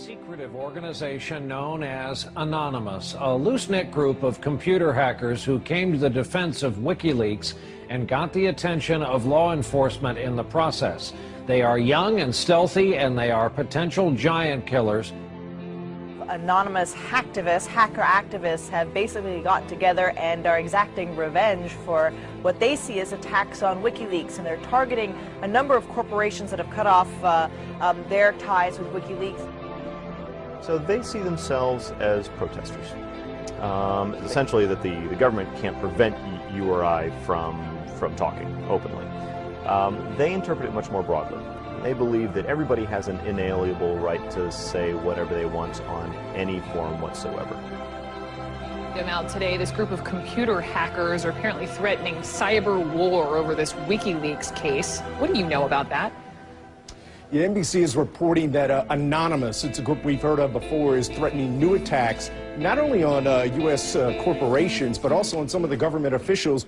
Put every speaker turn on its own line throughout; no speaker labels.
secretive organization known as Anonymous, a loose-knit group of computer hackers who came to the defense of WikiLeaks and got the attention of law enforcement in the process. They are young and stealthy, and they are potential giant killers.
Anonymous hacker activists have basically got together and are exacting revenge for what they see as attacks on WikiLeaks, and they're targeting a number of corporations that have cut off their ties with WikiLeaks.
So they see themselves as protesters. Essentially that the government can't prevent you or I from talking openly. They interpret it much more broadly. They believe that everybody has an inalienable right to say whatever they want on any forum whatsoever.
Now today, this group of computer hackers are apparently threatening cyber war over this WikiLeaks case. What do you know about that?
Yeah, NBC is reporting that Anonymous, it's a group we've heard of before, is threatening new attacks not only on U.S. corporations, but also on some of the government officials.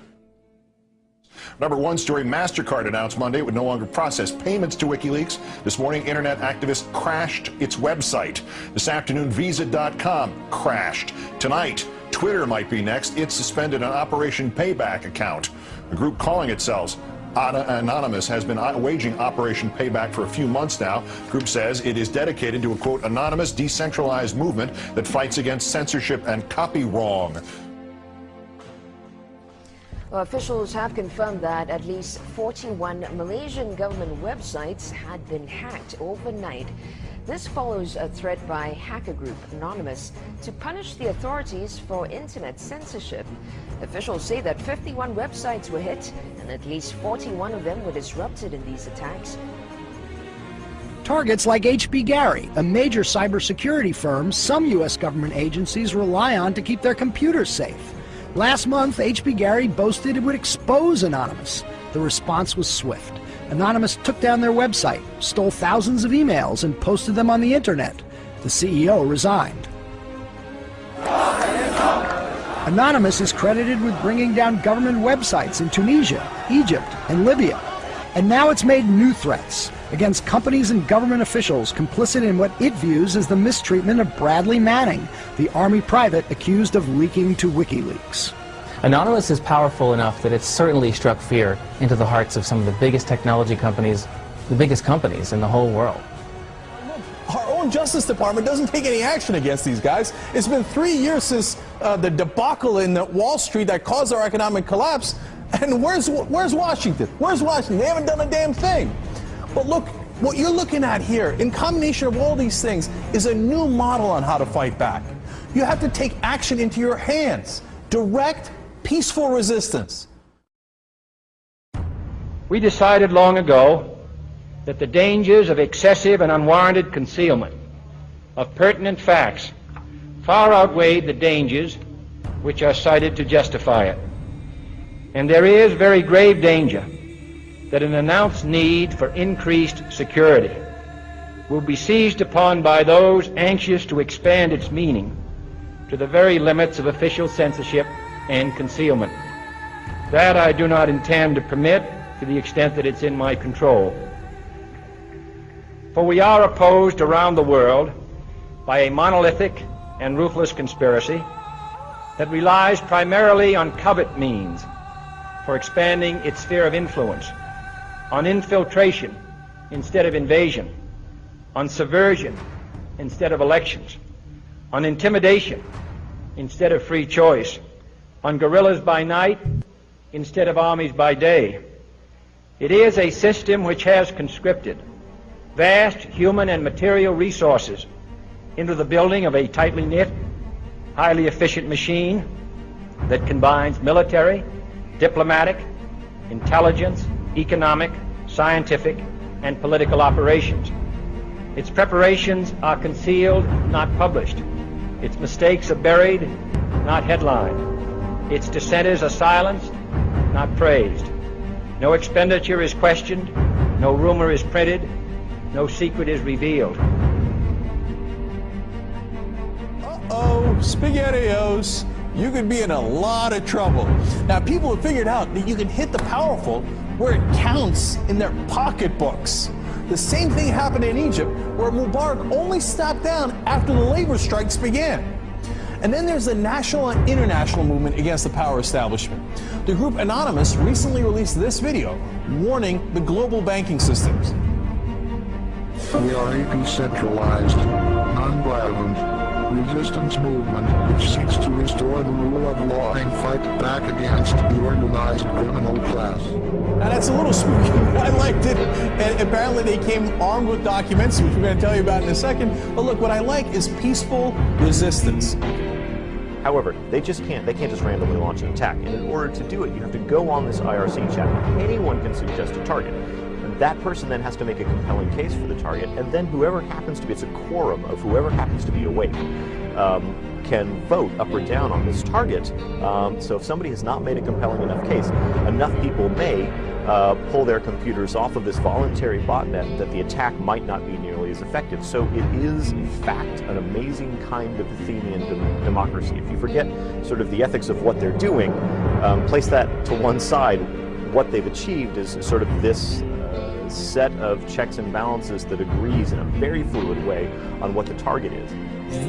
Number one story, MasterCard announced Monday it would no longer process payments to WikiLeaks. This morning, internet activists crashed its website. This afternoon, Visa.com crashed. Tonight, Twitter might be next. It suspended an Operation Payback account. A group calling itself Anonymous has been waging Operation Payback for a few months now. The group says it is dedicated to a, quote, anonymous, decentralized movement that fights against censorship and copy wrong.
Well, officials have confirmed that at least 41 Malaysian government websites had been hacked overnight. This follows a threat by hacker group Anonymous to punish the authorities for internet censorship. Officials say that 51 websites were hit and at least 41 of them were disrupted in these attacks.
Targets like HB Gary, a major cybersecurity firm some U.S. government agencies rely on to keep their computers safe. Last month, HB Gary boasted it would expose Anonymous. The response was swift. Anonymous took down their website, stole thousands of emails, and posted them on the internet. The CEO resigned. Anonymous is credited with bringing down government websites in Tunisia, Egypt, and Libya. And now it's made new threats against companies and government officials complicit in what it views as the mistreatment of Bradley Manning, the Army private accused of leaking to WikiLeaks.
Anonymous is powerful enough that it's certainly struck fear into the hearts of some of the biggest technology companies, the biggest companies in the whole world.
Our own Justice Department doesn't take any action against these guys. It's been 3 years since the debacle in Wall Street that caused our economic collapse. And where's Washington? Where's Washington? They haven't done a damn thing. But look, what you're looking at here, in combination of all these things, is a new model on how to fight back. You have to take action into your hands. Direct, peaceful resistance.
We decided long ago that the dangers of excessive and unwarranted concealment of pertinent facts far outweighed the dangers which are cited to justify it. And there is very grave danger that an announced need for increased security will be seized upon by those anxious to expand its meaning to the very limits of official censorship and concealment. That I do not intend to permit to the extent that it's in my control. For we are opposed around the world by a monolithic and ruthless conspiracy that relies primarily on covert means for expanding its sphere of influence, on infiltration instead of invasion, on subversion instead of elections, on intimidation instead of free choice, on guerrillas by night instead of armies by day. It is a system which has conscripted vast human and material resources into the building of a tightly knit, highly efficient machine that combines military, diplomatic, intelligence, economic, scientific, and political operations. Its preparations are concealed, not published. Its mistakes are buried, not headlined. Its dissenters are silenced, not praised. No expenditure is questioned, no rumor is printed, no secret is revealed.
Uh-oh, SpaghettiOs. You could be in a lot of trouble. Now, people have figured out that you can hit the powerful where it counts in their pocketbooks. The same thing happened in Egypt, where Mubarak only stepped down after the labor strikes began. And then there's the national and international movement against the power establishment. The group Anonymous recently released this video warning the global banking systems.
We are a decentralized, non-violent resistance movement which seeks to restore the rule of law and fight back against the organized criminal class.
Now that's a little spooky, but I liked it. And apparently they came armed with documents, which we're going to tell you about in a second. But look, what I like is peaceful resistance.
However, they can't just randomly launch an attack. And in order to do it, you have to go on this IRC chat. Anyone can suggest a target. That person then has to make a compelling case for the target, and then whoever happens to be, it's a quorum of whoever happens to be awake, can vote up or down on this target. So if somebody has not made a compelling enough case, enough people may pull their computers off of this voluntary botnet that the attack might not be nearly as effective. So it is, in fact, an amazing kind of Athenian democracy. If you forget sort of the ethics of what they're doing, place that to one side, what they've achieved is sort of this set of checks and balances that agrees in a very fluid way on what the target is.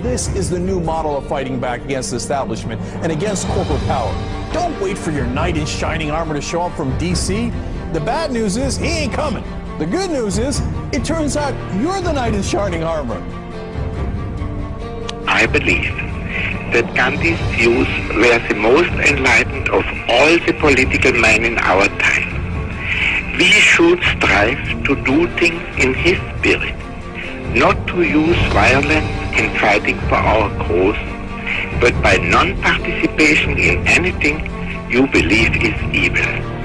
This is the new model of fighting back against the establishment and against corporate power. Don't wait for your knight in shining armor to show up from DC. The bad news is he ain't coming. The good news is it turns out you're the knight in shining armor.
I believe that Gandhi's views were the most enlightened of all the political men in our time. We should strive to do things in his spirit, not to use violence in fighting for our cause, but by non-participation in anything you believe is evil.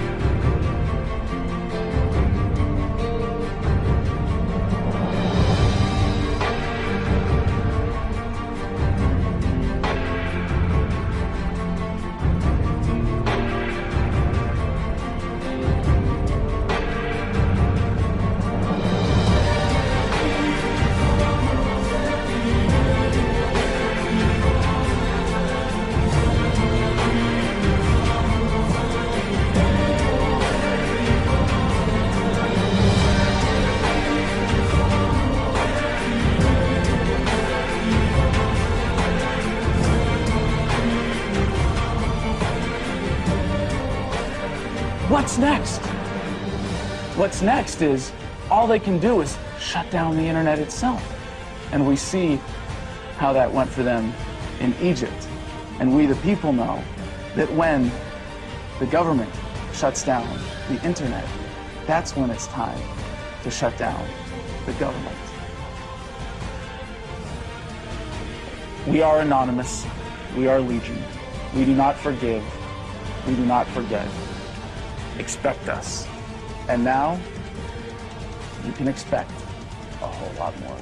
What's next? What's next is all they can do is shut down the internet itself. And we see how that went for them in Egypt. And we, the people, know that when the government shuts down the internet, that's when it's time to shut down the government. We are Anonymous. We are Legion. We do not forgive. We do not forget. Expect us. And now, you can expect a whole lot more.